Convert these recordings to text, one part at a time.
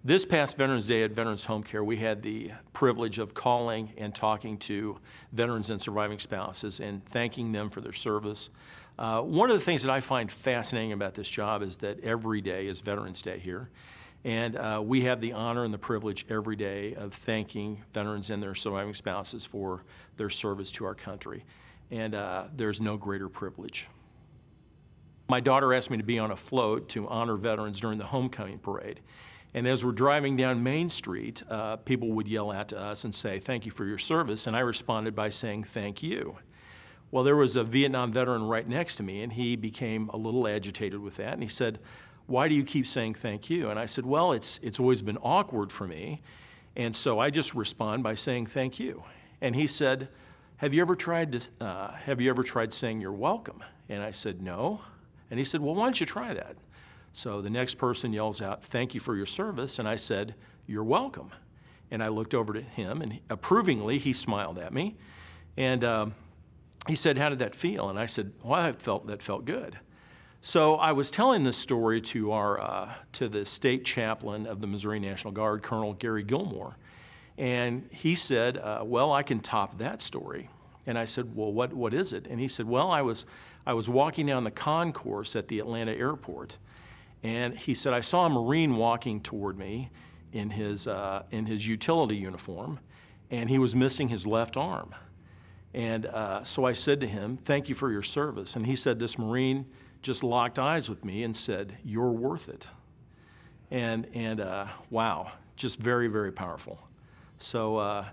This past Veterans Day at Veterans Home Care, we had the privilege of calling and talking to veterans and surviving spouses and thanking them for their service. One of the things that I find fascinating about this job is that every day is Veterans Day here. And we have the honor and the privilege every day of thanking veterans and their surviving spouses for their service to our country. And there's no greater privilege. My daughter asked me to be on a float to honor veterans during the homecoming parade. And as we're driving down Main Street, people would yell out to us and say, "Thank you for your service," and I responded by saying, "Thank you." Well, there was a Vietnam veteran right next to me, and he became a little agitated with that, and he said, "Why do you keep saying thank you?" And I said, "Well, it's always been awkward for me," and so I just respond by saying thank you. And he said, have you ever tried saying you're welcome?" And I said, "No." And he said, "Well, why don't you try that?" So the next person yells out, "Thank you for your service," and I said, "You're welcome." And I looked over to him, and approvingly he smiled at me, and he said, "How did that feel?" And I said, "Well, that felt good." So I was telling this story to the state chaplain of the Missouri National Guard, Colonel Gary Gilmore, and he said, "Well, I can top that story." And I said, "Well, what is it?" And he said, "Well, I was walking down the concourse at the Atlanta airport, and he said, I saw a Marine walking toward me in his utility uniform, and he was missing his left arm. And so I said to him, 'Thank you for your service.' And he said, this Marine just locked eyes with me and said, 'You're worth it.'" And wow, just very, very powerful. So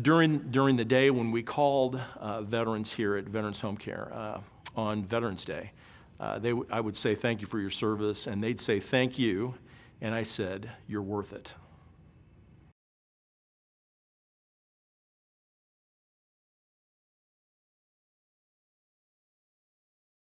during the day when we called veterans here at Veterans Home Care on Veterans Day, I would say, "Thank you for your service," and they'd say, "Thank you," and I said, "You're worth it."